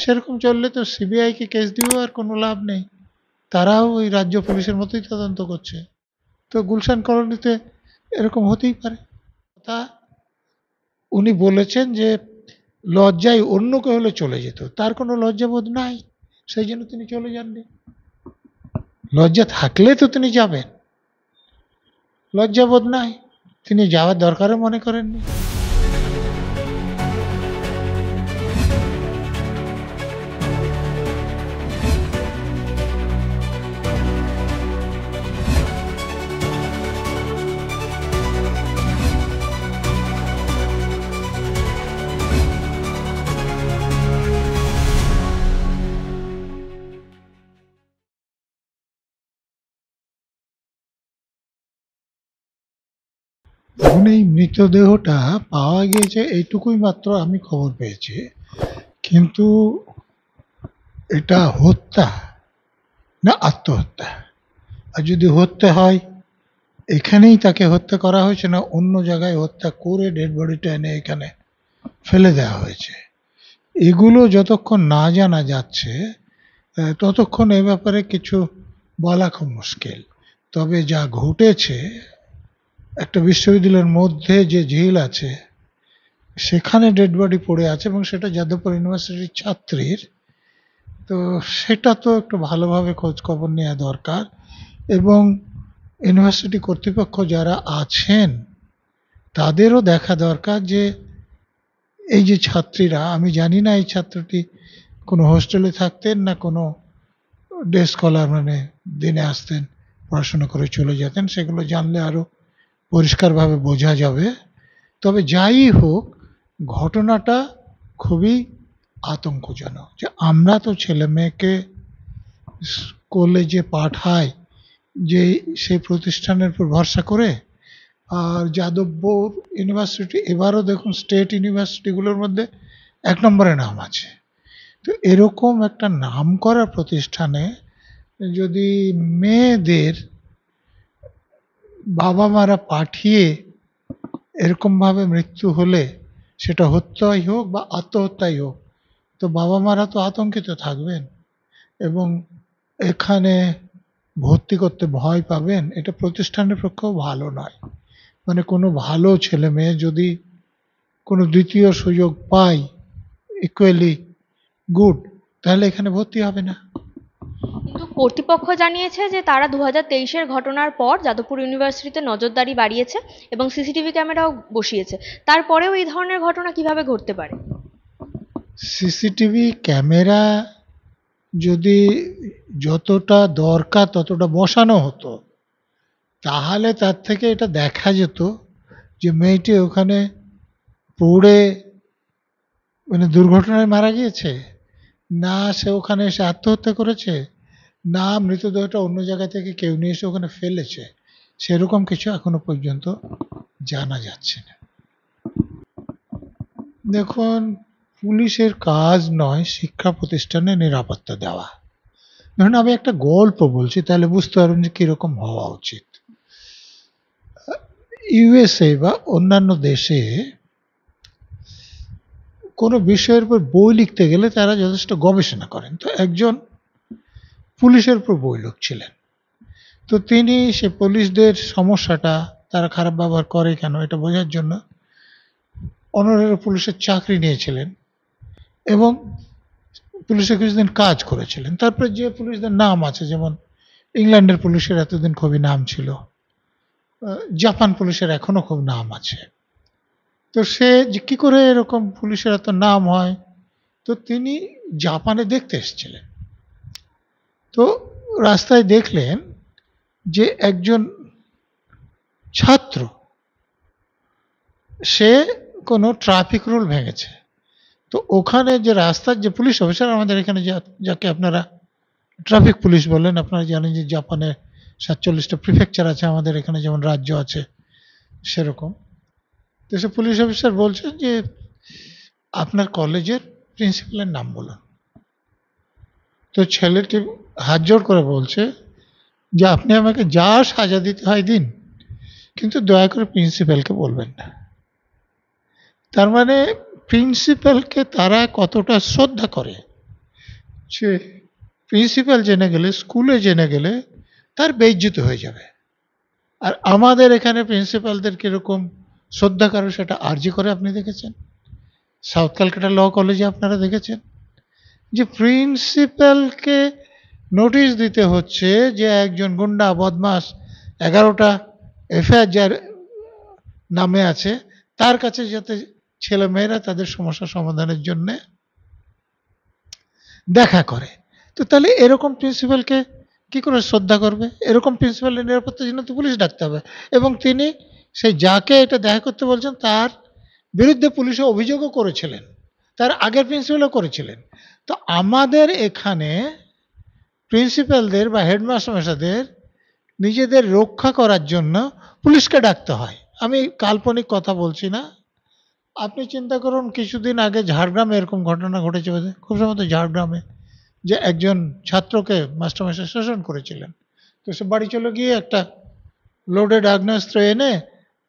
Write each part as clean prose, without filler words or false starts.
সেরকম চললে তো সিবিআইকে কেস দিয়েও আর কোনো লাভ নেই, তারাও ওই রাজ্য পুলিশের মতোই তদন্ত করছে। তো গুলশান কলোনিতে এরকম হতেই পারে। তা উনি বলেছেন যে লজ্জায় অন্য কেউ হলে চলে যেত, তার কোনো লজ্জাবোধ নাই, সেই জন্য তিনি চলে যাননি। লজ্জা থাকলে তো তিনি যাবেন, লজ্জাবোধ নাই, তিনি যাওয়ার দরকারও মনে করেননি। এখন এই মৃতদেহটা পাওয়া গিয়েছে এইটুকুই মাত্র আমি খবর পেয়েছি, কিন্তু এটা হত্যা না আত্মহত্যা, আর যদি হত্যা হয় এখানেই তাকে হত্যা করা হয়েছে না অন্য জায়গায় হত্যা করে ডেড বডিটা এনে এখানে ফেলে দেওয়া হয়েছে, এগুলো যতক্ষণ না জানা যাচ্ছে ততক্ষণ এ ব্যাপারে কিছু বলা খুব মুশকিল। তবে যা ঘটেছে, একটা বিশ্ববিদ্যালয়ের মধ্যে যে ঝিল আছে সেখানে ডেড বডি পড়ে আছে এবং সেটা যাদবপুর ইউনিভার্সিটির ছাত্রীর, তো সেটা তো একটু ভালোভাবে খোঁজ খবর নেওয়া দরকার এবং ইউনিভার্সিটি কর্তৃপক্ষ যারা আছেন তাদেরও দেখা দরকার যে এই যে ছাত্রীরা, আমি জানি না এই ছাত্রটি কোনো হোস্টেলে থাকতেন না কোনো ডে স্কলার, মানে দিনে আসতেন পড়াশোনা করে চলে যেতেন, সেগুলো জানলে আরও পরিষ্কারভাবে বোঝা যাবে। তবে যাই হোক, ঘটনাটা খুবই আতঙ্কজনক যে আমরা তো ছেলে মেয়েকে কলেজে পাঠাই যে সেই প্রতিষ্ঠানের উপর ভরসা করে, আর যাদবপুর ইউনিভার্সিটি এবারও দেখুন স্টেট ইউনিভার্সিটিগুলোর মধ্যে 1 নম্বরে নাম আছে। তো এরকম একটা নামকরা প্রতিষ্ঠানে যদি মেয়েদের বাবা মারা পাঠিয়ে এরকমভাবে মৃত্যু হলে, সেটা হত্যাই হোক বা আত্মহত্যাই হোক, তো বাবা মারা তো আতঙ্কিত থাকবেন এবং এখানে ভর্তি করতে ভয় পাবেন। এটা প্রতিষ্ঠানের পক্ষেও ভালো নয়। মানে কোনো ভালো ছেলে মেয়ে যদি কোনো দ্বিতীয় সুযোগ পায় ইকুয়ালি গুড, তাহলে এখানে ভর্তি হবে না। কিন্তু কর্তৃপক্ষ জানিয়েছে যে তারা 2023-এর ঘটনার পর যাদবপুর ইউনিভার্সিটিতে নজরদারি বাড়িয়েছে এবং সিসিটিভি ক্যামেরাও বসিয়েছে, তারপরেও এই ধরনের ঘটনা কিভাবে ঘটতে পারে? সিসিটিভি ক্যামেরা যদি যতটা দরকার ততটা বসানো হতো, তাহলে তার থেকে এটা দেখা যেত যে মেয়েটি ওখানে পড়ে মানে দুর্ঘটনায় মারা গিয়েছে, না সে ওখানে এসে আত্মহত্যা করেছে, না মৃতদেহটা অন্য জায়গা থেকে কেউ নিয়ে এসে ওখানে ফেলেছে, সেরকম কিছু এখনো পর্যন্ত জানা যাচ্ছে না। দেখুন, পুলিশের কাজ নয় শিক্ষা প্রতিষ্ঠানে নিরাপত্তা দেওয়া। ধরুন আমি একটা গল্প বলছি, তাহলে বুঝতে পারবেন যে কিরকম হওয়া উচিত। ইউএসএ বা অন্যান্য দেশে কোনো বিষয়ের উপর বই লিখতে গেলে তারা যথেষ্ট গবেষণা করেন। তো একজন পুলিশের উপর বই লিখছিলেন, তো তিনি সে পুলিশদের সমস্যাটা, তারা খারাপ ব্যবহার করে কেন, এটা বোঝার জন্য অনারারি পুলিশের চাকরি নিয়েছিলেন এবং পুলিশে কিছুদিন কাজ করেছিলেন। তারপরে যে পুলিশদের নাম আছে, যেমন ইংল্যান্ডের পুলিশের এতদিন খুবই নাম ছিল, জাপান পুলিশের এখনো খুব নাম আছে। তো সে যে কী করে এরকম পুলিশের এত নাম হয়, তো তিনি জাপানে দেখতে এসেছিলেন। তো রাস্তায় দেখলেন যে একজন ছাত্র সে কোনো ট্রাফিক রুল ভেঙেছে। তো ওখানে যে রাস্তার যে পুলিশ অফিসার, আমাদের এখানে যাকে আপনারা ট্রাফিক পুলিশ বলেন, আপনারা জানেন যে জাপানে 47টা প্রিফেকচার আছে, আমাদের এখানে যেমন রাজ্য আছে সেরকম। তো সে পুলিশ অফিসার বলছেন যে আপনার কলেজের প্রিন্সিপালের নাম বলুন। তো ছেলেটি হাত জোড় করে বলছে যে আপনি আমাকে যা সাজা দিতে হয় দিন, কিন্তু দয়া করে প্রিন্সিপালকে বলবেন না। তার মানে প্রিন্সিপালকে তারা কতটা শ্রদ্ধা করে সে প্রিন্সিপাল জেনে গেলে, স্কুলে জেনে গেলে তার বেইজ্জতি হয়ে যাবে। আর আমাদের এখানে প্রিন্সিপালদের কিরকম শ্রদ্ধা করে সেটা আরজি করে আপনি দেখেছেন, সাউথ ক্যালকাটা ল কলেজে আপনারা দেখেছেন যে প্রিন্সিপালকে নোটিশ দিতে হচ্ছে যে একজন গুন্ডা বদমাস 11টা এফআইআর যার নামে আছে তার কাছে যাতে ছেলেমেয়েরা তাদের সমস্যা সমাধানের জন্য দেখা করে। তো তাহলে এরকম প্রিন্সিপালকে কি করে শ্রদ্ধা করবে? এরকম প্রিন্সিপালের নিরাপত্তার জন্য তো পুলিশ ডাকতে হবে, এবং তিনি সেই যাকে এটা দেখা করতে বলছেন তার বিরুদ্ধে পুলিশে অভিযোগও করেছিলেন, তার আগের প্রিন্সিপালও করেছিলেন। তো আমাদের এখানে প্রিন্সিপালদের বা হেডমাস্টারদের নিজেদের রক্ষা করার জন্য পুলিশকে ডাকতে হয়। আমি কাল্পনিক কথা বলছি না। আপনি চিন্তা করুন, কিছুদিন আগে ঝাড়গ্রামে এরকম ঘটনা ঘটেছে, খুব সম্ভবত ঝাড়গ্রামে, যে একজন ছাত্রকে মাস্টারমশাই শাসন করেছিলেন। তো সে বাড়ি চলে গিয়ে একটা লোডেড আগ্নেয়াস্ত্র এনে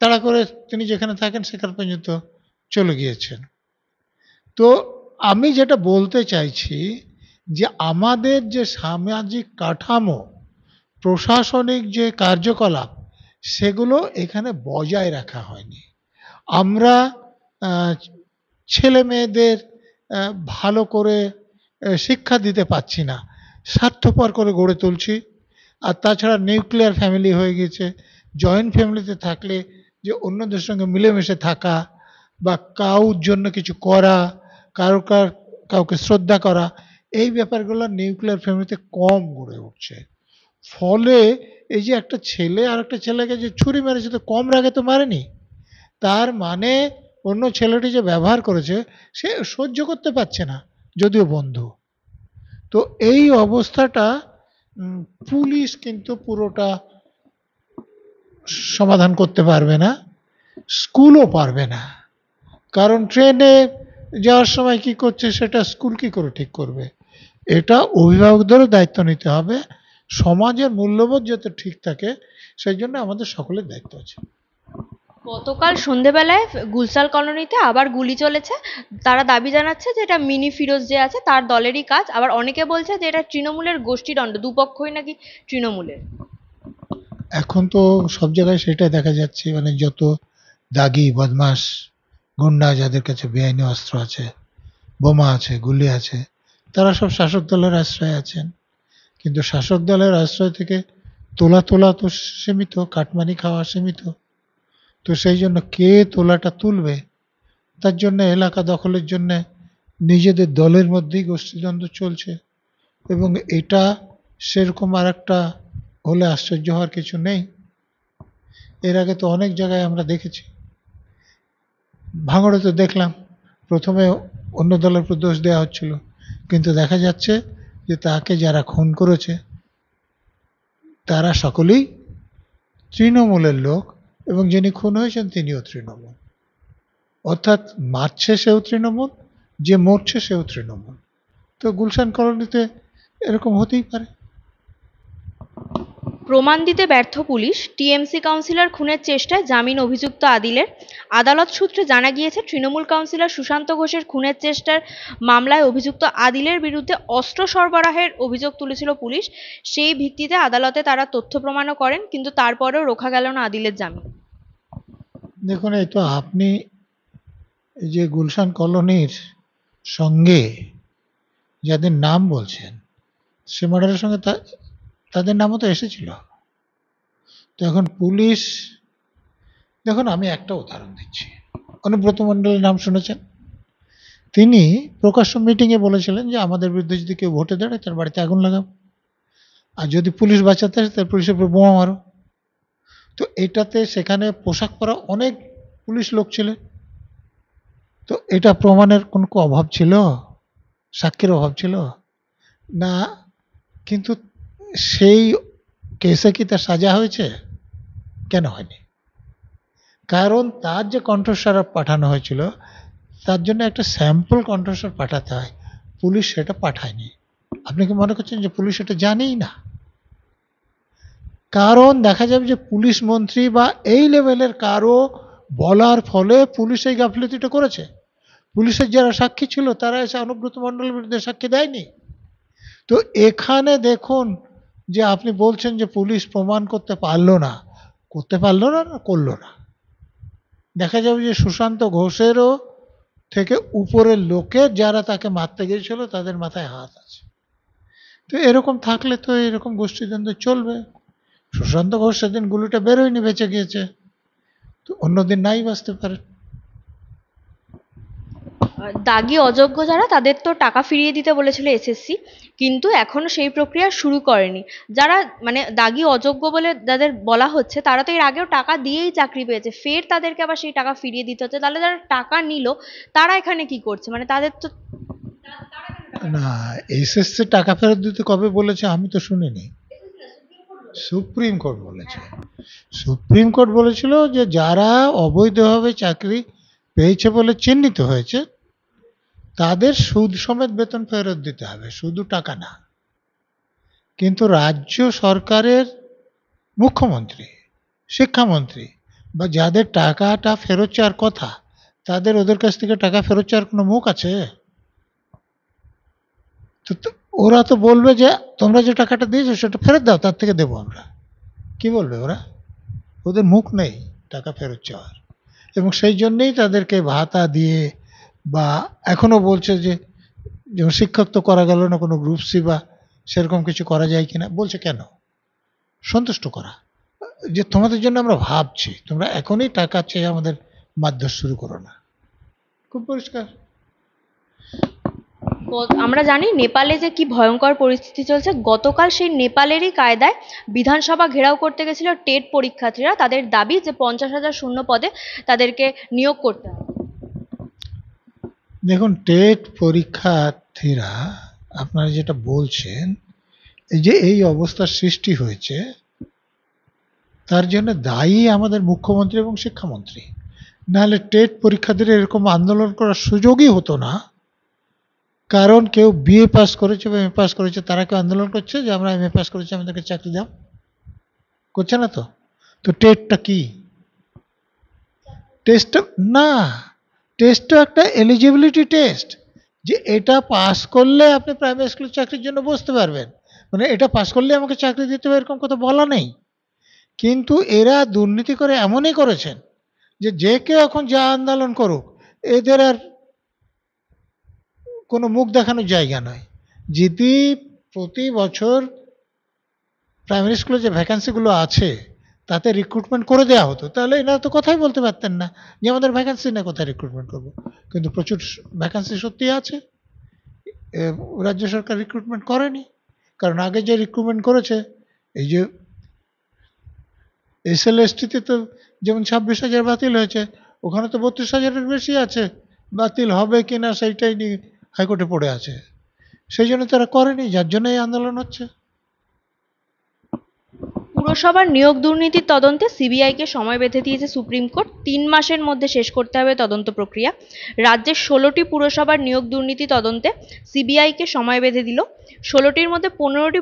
তাড়া করে তিনি যেখানে থাকেন সেখানে পর্যন্ত চলে গিয়েছেন। তো আমি যেটা বলতে চাইছি যে আমাদের যে সামাজিক কাঠামো, প্রশাসনিক যে কার্যকলাপ, সেগুলো এখানে বজায় রাখা হয়নি। আমরা ছেলে মেয়েদের ভালো করে শিক্ষা দিতে পারছি না, স্বার্থপর করে গড়ে তুলছি। আর তাছাড়া নিউক্লিয়ার ফ্যামিলি হয়ে গেছে। জয়েন্ট ফ্যামিলিতে থাকলে যে অন্যদের সঙ্গে মিলেমিশে থাকা বা কারোর জন্য কিছু করা, কাউকে শ্রদ্ধা করা, এই ব্যাপারগুলো নিউক্লিয়ার ফ্যামিলিতে কম গড়ে উঠছে। ফলে এই যে একটা ছেলে আর একটা ছেলেকে যে ছুরি মেরেছে, তো কম রাগে তো মারেনি, তার মানে অন্য ছেলেটি যে ব্যবহার করেছে সে সহ্য করতে পারছে না, যদিও বন্ধু। তো এই অবস্থাটা পুলিশ কিন্তু পুরোটা সমাধান করতে পারবে না, স্কুলও পারবে না। কারণ ট্রেনে যাওয়ার সময় কি করছে সেটা স্কুল কি করে ঠিক করবে? এটা অভিভাবকদেরও দায়িত্ব নিতে হবে। সমাজের মূল্যবোধ যাতে ঠিক থাকে সেই জন্য আমাদের সকলের দায়িত্ব আছে। গতকাল সন্ধেবেলায় গুলশাল কলোনিতে আবার গুলি চলেছে। তারা দাবি জানাচ্ছে যে এটা মিনি ফিরোজ যে আছে তার দলেরই কাজ। আবার অনেকে বলছে যে এটা তৃণমূলের গোষ্ঠীদ্বন্দ্ব, দুপক্ষই নাকি তৃণমূলের। এখন তো সব জায়গায় সেটাই দেখা যাচ্ছে, মানে যত দাগি বদমাস গুন্ডা যাদের কাছে বেআইনি অস্ত্র আছে, বোমা আছে, গুলি আছে, তারা সব শাসক দলের আশ্রয়ে আছেন। কিন্তু শাসক দলের আশ্রয় থেকে তোলা তো সীমিত, কাটমানি খাওয়া সীমিত। তো সেই জন্য কে তোলাটা তুলবে, তার জন্য এলাকা দখলের জন্য নিজেদের দলের মধ্যেই গোষ্ঠীদ্বন্দ্ব চলছে। এবং এটা সেরকম আর একটা হলে আশ্চর্য হওয়ার কিছু নেই। এর আগে তো অনেক জায়গায় আমরা দেখেছি। ভাঙড়ে তো দেখলাম প্রথমে অন্য দলের উপর দোষ দেওয়া হচ্ছিল, কিন্তু দেখা যাচ্ছে যে তাকে যারা খুন করেছে তারা সকলেই তৃণমূলের লোক, এবং যিনি খুন হয়েছেন তিনিও তৃণমূল। অর্থাৎ মারছে সেও তৃণমূল, যে মরছে সেও তৃণমূল। তো গুলশান কলোনিতে এরকম হতেই পারে। প্রমাণ দিতে ব্যর্থ পুলিশ, টিএমসি কাউন্সিলর খুনের চেষ্টায় জামিন অভিযুক্ত আদিলের। আদালত সূত্রে জানা গিয়েছে, তৃণমূল কাউন্সিলর সুশান্ত ঘোষের খুনের চেষ্টার মামলায় অভিযুক্ত আদিলের বিরুদ্ধে অস্ত্র সরবরাহের অভিযোগ তুলেছিল পুলিশ। সেই ভিত্তিতে আদালতে তারা তথ্য প্রমাণও করেন, কিন্তু তারপরেও রোখা গেল না আদিলের জামিন। দেখুন, এই তো আপনি এই যে গুলশান কলোনির সঙ্গে যাদের নাম বলছেন, সে মার্ডারের সঙ্গে তাদের নামও তো এসেছিল। তো এখন পুলিশ, দেখুন আমি একটা উদাহরণ দিচ্ছি। অনুব্রত মণ্ডলের নাম শুনেছেন? তিনি প্রকাশ্য মিটিংয়ে বলেছিলেন যে আমাদের বিরুদ্ধে যদি কেউ ভোটে দাঁড়ায় তার বাড়িতে আগুন লাগাবো, আর যদি পুলিশ বাঁচাতে আসে তার পুলিশের উপর বোমা মারো। তো এটাতে সেখানে পোশাক পরা অনেক পুলিশ লোক ছিলেন। তো এটা প্রমাণের কোনো অভাব ছিল? সাক্ষীর অভাব ছিল না? কিন্তু সেই কেসে কি তার সাজা হয়েছে? কেন হয়নি? কারণ তার যে কণ্ঠস্বর পাঠানো হয়েছিল তার জন্য একটা স্যাম্পল কণ্ঠস্বর পাঠাতে হয়, পুলিশ সেটা পাঠায়নি। আপনি কি মনে করছেন যে পুলিশ এটা জানেই না? কারণ দেখা যাবে যে পুলিশ মন্ত্রী বা এই লেভেলের কারো বলার ফলে পুলিশ এই গাফিলতিটা করেছে। পুলিশের যারা সাক্ষী ছিল তারা এসে অনুব্রত মণ্ডলের বিরুদ্ধে সাক্ষী দেয়নি। তো এখানে দেখুন যে আপনি বলছেন যে পুলিশ প্রমাণ করতে পারলো না, না করলো না। দেখা যাবে যে সুশান্ত ঘোষেরও থেকে উপরের লোকের যারা তাকে মারতে গিয়েছিল তাদের মাথায় হাত আছে। তো এরকম থাকলে তো এরকম গোষ্ঠীদ্বন্দ্ব চলবে। সুশান্ত ঘোষ সেদিন গুলিটা বেরোয়নি, বেঁচে গিয়েছে, তো অন্যদিন নাই বাঁচতে পারে। দাগী অযোগ্য যারা তাদের তো টাকা ফিরিয়ে দিতে বলেছিল এসএসসি, কিন্তু এখনো সেই প্রক্রিয়া শুরু করেনি। যারা মানে দাগী অযোগ্য বলে যাদের বলা হচ্ছে তারা তো এর আগেও টাকা দিয়েই চাকরি পেয়েছে, ফের তাদেরকে আবার সেই টাকা ফিরিয়ে দিতে হচ্ছে। তাহলে যারা টাকা নিল তারা এখানে কি করছে? মানে তাদের তো না, এসএসসি টাকা ফেরত দিতে কবে বলেছে আমি তো শুনিনি। সুপ্রিম কোর্ট বলেছে। সুপ্রিম কোর্ট বলেছিল যে যারা অবৈধভাবে চাকরি পেয়েছে বলে চিহ্নিত হয়েছে তাদের সুদ সমেত বেতন ফেরত দিতে হবে, শুধু টাকা না। কিন্তু রাজ্য সরকারের মুখ্যমন্ত্রী, শিক্ষামন্ত্রী বা যাদের টাকাটা ফেরত চাওয়ার কথা তাদের ওদের কাছ থেকে টাকা ফেরত চাওয়ার কোনো মুখ আছে? তো ওরা তো বলবে যে তোমরা যে টাকাটা দিয়েছো সেটা ফেরত দাও, তার থেকে দেবো আমরা। কি বলবে ওরা? ওদের মুখ নেই টাকা ফেরত চাওয়ার। এবং সেই জন্যেই তাদেরকে ভাতা দিয়ে বা এখনো বলছে যে যেমন শিক্ষক তো করা গেল না, কোনো গ্রুপ সি বা সেরকম কিছু করা যায় কিনা। বলছে কেন? সন্তুষ্ট করা, যে তোমাদের জন্য আমরা ভাবছি, তোমরা এখনই টাকা চেয়ে আমাদের মারধর শুরু করো না। খুব পরিষ্কার। আমরা জানি নেপালে যে কি ভয়ঙ্কর পরিস্থিতি চলছে। গতকাল সেই নেপালেরই কায়দায় বিধানসভা ঘেরাও করতে গেছিল টেট পরীক্ষার্থীরা। তাদের দাবি যে 50,000 শূন্য পদে তাদেরকে নিয়োগ করতে হবে। দেখুন, টেট পরীক্ষার্থীরা আপনারা যেটা বলছেন, এই যে এই অবস্থার সৃষ্টি হয়েছে তার জন্য দায়ী আমাদের মুখ্যমন্ত্রী এবং শিক্ষামন্ত্রী। নাহলে টেট পরীক্ষার্থীরা এরকম আন্দোলন করার সুযোগই হতো না। কারণ কেউ বিএ পাস করেছে বা এমএ পাস করেছে, তারা কেউ আন্দোলন করছে যে আমরা এমএ পাস করেছি আমাদেরকে চাকরি দাও? করছে না তো। তো টেটটা কি? টেস্টটা না, টেস্টটা একটা এলিজিবিলিটি টেস্ট, যে এটা পাস করলে আপনি প্রাইমারি স্কুলের চাকরির জন্য বসতে পারবেন। মানে এটা পাস করলে আমাকে চাকরি দিতে হবে এরকম কথা বলা নেই। কিন্তু এরা দুর্নীতি করে এমনই করেছেন যে যে কেউ এখন যা আন্দোলন করুক এদের আর কোনো মুখ দেখানোর জায়গা নয়। যদি প্রতি বছর প্রাইমারি স্কুলে যে ভ্যাকান্সিগুলো আছে তাতে রিক্রুটমেন্ট করে দেওয়া হতো, তাহলে এনারা তো কথাই বলতে পারতেন না যে আমাদের ভ্যাকান্সি না, কোথায় রিক্রুটমেন্ট করবো। কিন্তু প্রচুর ভ্যাকান্সি সত্যি আছে, রাজ্য সরকার রিক্রুটমেন্ট করেনি। কারণ আগে যে রিক্রুটমেন্ট করেছে, এই যে এসএলএসটিতে তো যেমন 26,000 বাতিল হয়েছে, ওখানে তো 32,000-এর বেশি আছে। বাতিল হবে কিনা সেইটাই নিয়ে হাইকোর্টে পড়ে আছে। সেই জন্য তারা করেনি, যার জন্য এই আন্দোলন হচ্ছে। পুরসভার নিয়োগ দুর্নীতির তদন্তে সিবিআইকে সময় বেঁধে দিয়েছে সুপ্রিম কোর্ট। 3 মাসের মধ্যে শেষ করতে হবে তদন্ত প্রক্রিয়া। রাজ্যের 16টি পুরসভার নিয়োগ দুর্নীতি তদন্তে সিবিআইকে সময় বেঁধে দিল। 16টির মধ্যে 15টি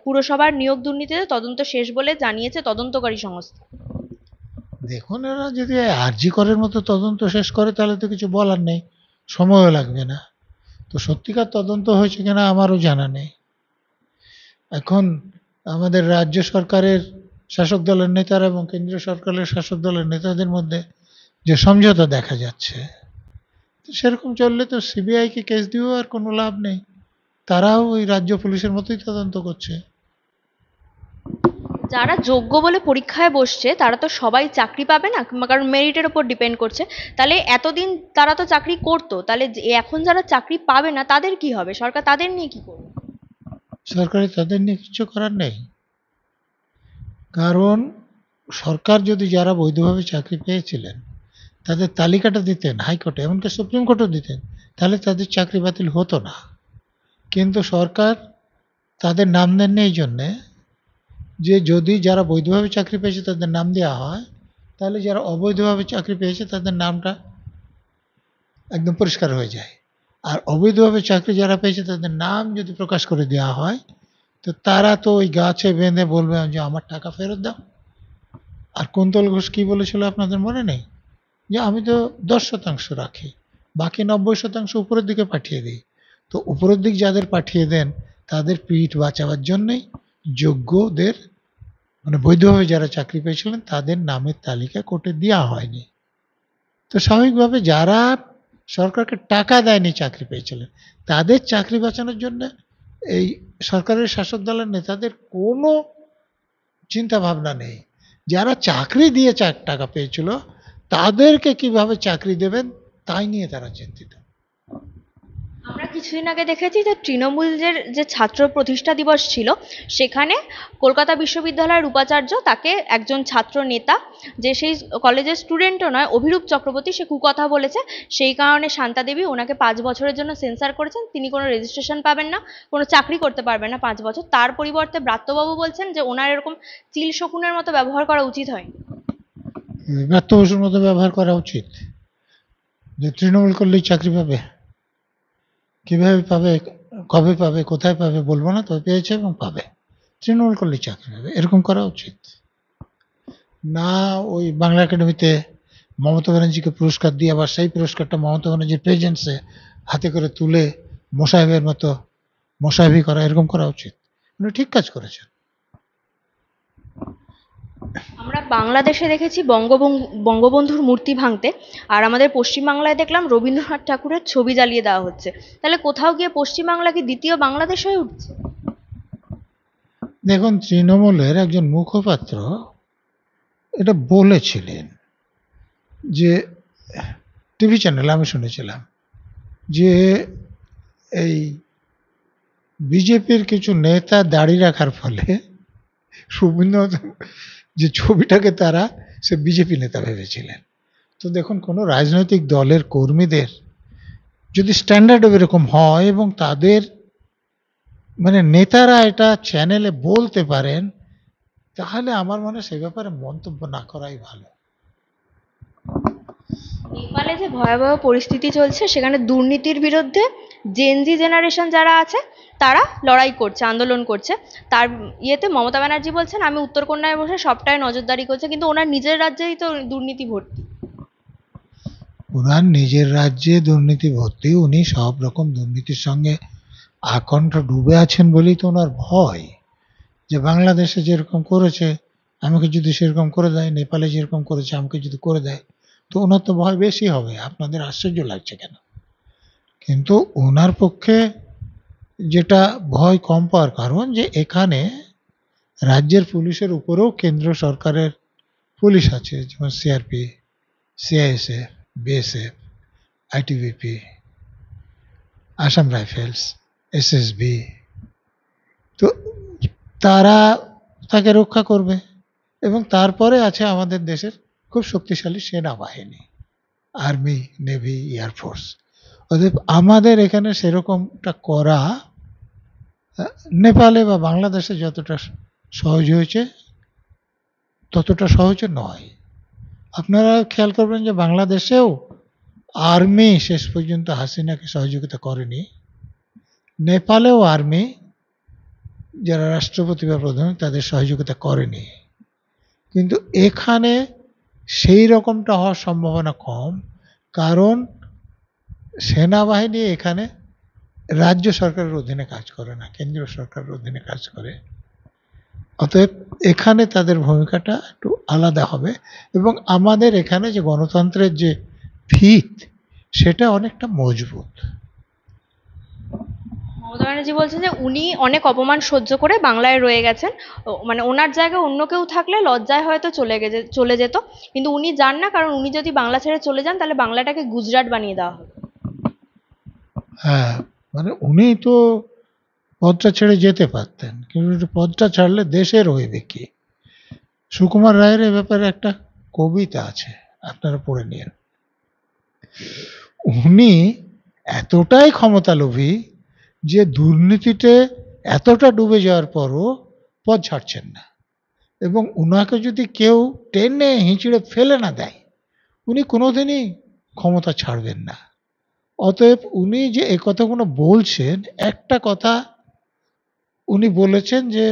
পুরসভার নিয়োগ দুর্নীতিতে তদন্ত শেষ বলে জানিয়েছে তদন্তকারী সংস্থা। দেখুন, এরা যদি আরজি করের মতো তদন্ত শেষ করে তাহলে তো কিছু বলার নেই, সময়ও লাগবে না। তো সত্যিকার তদন্ত হয়েছে কিনা আমারও জানা নেই। এখন আমাদের রাজ্য সরকারের শাসক দলের নেতারা এবং কেন্দ্রীয় সরকারের শাসক দলের নেতাদের মধ্যে যে সমঝোতা দেখা যাচ্ছে, সেরকম চললে তো সিবিআইকে কেস দিয়েও আর কোনো লাভ নেই। তারাও ওই রাজ্য পুলিশের মতোই তদন্ত করছে। যারা যোগ্য বলে পরীক্ষায় বসছে তারা তো সবাই চাকরি পাবে না, কারণ মেরিটের উপর ডিপেন্ড করছে। তাহলে এতদিন তারা তো চাকরি করতো, তাহলে এখন যারা চাকরি পাবে না তাদের কি হবে? সরকার তাদের নিয়ে কি করবে? সরকারি তাদের নিয়ে কিছু করার নেই। কারণ সরকার যদি যারা বৈধভাবে চাকরি পেয়েছিলেন তাদের তালিকাটা দিতেন হাইকোর্টে, এমনকি সুপ্রিম কোর্টও দিতেন, তাহলে তাদের চাকরি বাতিল হতো না। কিন্তু সরকার তাদের নাম দেননি এই জন্যে যে যদি যারা বৈধভাবে চাকরি পেয়েছে তাদের নাম দেওয়া হয়, তাহলে যারা অবৈধভাবে চাকরি পেয়েছে তাদের নামটা একদম পরিষ্কার হয়ে যায়। আর অবৈধভাবে চাকরি যারা পেয়েছে তাদের নাম যদি প্রকাশ করে দেওয়া হয়, তো তারা তো ওই গাছে বেঁধে বলবে যে আমার টাকা ফেরত দাও। আর কুন্তল ঘোষ কি বলেছিল আপনাদের মনে নেই? যে আমি তো 10% রাখি, বাকি 90% উপরের দিকে পাঠিয়ে দিই। তো উপরের দিক যাদের পাঠিয়ে দেন তাদের পিঠ বাঁচাবার জন্যই যোগ্যদের মানে বৈধভাবে যারা চাকরি পেয়েছিলেন তাদের নামের তালিকা কোর্টে দেওয়া হয়নি। তো স্বাভাবিকভাবে যারা সরকারকে টাকা দেয়নি চাকরি পেয়েছিলেন তাদের চাকরি বাঁচানোর জন্য এই সরকারের শাসক দলের নেতাদের কোনো চিন্তা ভাবনা নেই। যারা চাকরি দিয়ে টাকা পেয়েছিল তাদেরকে কিভাবে চাকরি দেবেন তাই নিয়ে তারা চিন্তিত। আমরা কিছুদিন আগে দেখেছি যে তৃণমূলের যে ছাত্র প্রতিষ্ঠা দিবস ছিল সেখানে কলকাতা বিশ্ববিদ্যালয়ের উপাচার্য তাকে একজন ছাত্র নেতা যে সেই কলেজের স্টুডেন্টও নয় অভিরূপ চক্রবর্তী সে কুকথা বলেছে, সেই কারণে শান্তা দেবী ওনাকে 5 বছরের জন্য সেন্সার করেছেন, তিনি কোনো রেজিস্ট্রেশন পাবেন না, কোনো চাকরি করতে পারবেন না 5 বছর। তার পরিবর্তে ব্রাত্যবাবু বলছেন যে ওনার এরকম চিল শকুনের মতো ব্যবহার করা উচিত হয়নি। ব্রাত্য বসুর মতো ব্যবহার করা উচিত। যে তৃণমূল করলেই চাকরি পাবে, কিভাবে পাবে, কবে পাবে, কোথায় পাবে বলবো না, তবে পেয়েছে এবং পাবে। তৃণমূল করলেই চাকরি পাবে এরকম করা উচিত না। ওই বাংলা একাডেমিতে মমতা ব্যানার্জিকে পুরস্কার দিয়ে আবার সেই পুরস্কারটা মমতা ব্যানার্জির প্রেজেন্সে হাতে করে তুলে মোসাহেবের মতো মোসাহেবি করা, এরকম করা উচিত। উনি ঠিক কাজ করেছেন। আমরা বাংলাদেশে দেখেছি বঙ্গবন্ধুর মূর্তি ভাঙতে, আর আমাদের পশ্চিমবাংলায় দেখলাম রবীন্দ্রনাথ ঠাকুরের ছবি জ্বালিয়ে দেওয়া হচ্ছে। তাহলে কোথাও গিয়ে পশ্চিমবাংলা কি দ্বিতীয় বাংলাদেশ হয়ে উঠছে? দেখুন, তৃণমূলের একজন মুখপাত্র এটা বলেছিলেন যে টিভি চ্যানেলে আমি শুনেছিলাম যে এই বিজেপির কিছু নেতা দাড়ি রাখার ফলে রবীন্দ্রনাথ যে ছবিটাকে তারা সে বিজেপি নেতা ভেবেছিলেন। তো দেখুন, কোনো রাজনৈতিক দলের কর্মীদের যদি স্ট্যান্ডার্ড এরকম হয় এবং তাদের মানে নেতারা এটা চ্যানেলে বলতে পারেন, তাহলে আমার মনে হয় সে ব্যাপারে মন্তব্য না করাই ভালো। নেপালে যে ভয়াবহ পরিস্থিতি চলছে সেখানে দুর্নীতির বিরুদ্ধে জেনজি জেনারেশন যারা আছে তারা লড়াই করছে, আন্দোলন করছে। তার ইয়েতে মমতা ব্যানার্জি বলছেন আমি উত্তরকন্যায় বসে সবটাই নজরদারি করছে, কিন্তু ওনার নিজের রাজ্যেই তো দুর্নীতি ভর্তি। ওনার নিজের রাজ্যে দুর্নীতি ভর্তি, উনি সব রকম দুর্নীতির সঙ্গে আকণ্ঠ ডুবে আছেন বলেই তো ওনার ভয় যে বাংলাদেশে যেরকম করেছে আমাকে যদি সেরকম করে দেয়, নেপালে যেরকম করেছে আমাকে যদি করে দেয়, তো ওনার তো ভয় বেশি হবে। আপনাদের আশ্চর্য লাগছে কেন? কিন্তু ওনার পক্ষে যেটা ভয় কম পাওয়ার কারণ যে এখানে রাজ্যের পুলিশের উপরেও কেন্দ্র সরকারের পুলিশ আছে, যেমন CRP, CISF, BSF, ITBP, Assam rifles, SSB. তো তারা তাকে রক্ষা করবে। এবং তারপরে আছে আমাদের দেশের খুব শক্তিশালী সেনাবাহিনী, আর্মি, নেভি, এয়ারফোর্স। অতএব আমাদের এখানে সেরকমটা করা নেপালে বা বাংলাদেশে যতটা সহজ হয়েছে ততটা সহজ নয়। আপনারা খেয়াল করবেন যে বাংলাদেশেও আর্মি শেষ পর্যন্ত হাসিনাকে সহযোগিতা করেনি, নেপালেও আর্মি যারা রাষ্ট্রপতি বা প্রধান তাদের সহযোগিতা করেনি। কিন্তু এখানে সেই রকমটা হওয়ার সম্ভাবনা কম, কারণ সেনাবাহিনী এখানে রাজ্য সরকারের অধীনে কাজ করে না, কেন্দ্রীয় সরকারের অধীনে কাজ করে। অতএব এখানে তাদের ভূমিকাটা একটু আলাদা হবে এবং আমাদের এখানে যে গণতন্ত্রের যে ভিত সেটা অনেকটা মজবুত। মমতা ব্যানার্জি বলছেন যে উনি অনেক অপমান সহ্য করে বাংলায় রয়ে গেছেন, মানে ওনার জায়গায় অন্য কেউ থাকলে লজ্জায় হয়তো চলে যেত, কিন্তু উনি যান না, কারণ উনি যদি বাংলা ছেড়ে চলে যান তাহলে বাংলাটাকে গুজরাট বানিয়ে দেওয়া হবে। হ্যাঁ, মানে উনি তো পদটা ছেড়ে যেতে পারতেন, কিন্তু পদটা ছাড়লে দেশের হইবে কি? সুকুমার রায়ের এ ব্যাপারে একটা কবিতা আছে, আপনারা পড়ে নিন। উনি এতটাই ক্ষমতালোভী যে দুর্নীতিতে এতটা ডুবে যাওয়ার পরও পদ ছাড়ছেন না, এবং উনাকে যদি কেউ টেনে হিঁচড়ে ফেলে না দেয় উনি কোনোদিনই ক্ষমতা ছাড়বেন না। অতএব উনি যে এই কথাগুলো বলছেন, একটা কথা উনি বলেছেন যে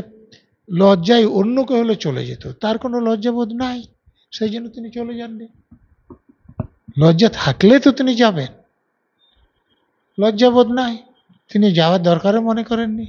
লজ্জায় অন্য কেউ হলে চলে যেত, তার কোনো লজ্জাবোধ নাই, সেই জন্য তিনি চলে যাননি। লজ্জা থাকলে তো তিনি যাবেন, লজ্জাবোধ নাই, তিনি যাওয়ার দরকারও মনে করেননি।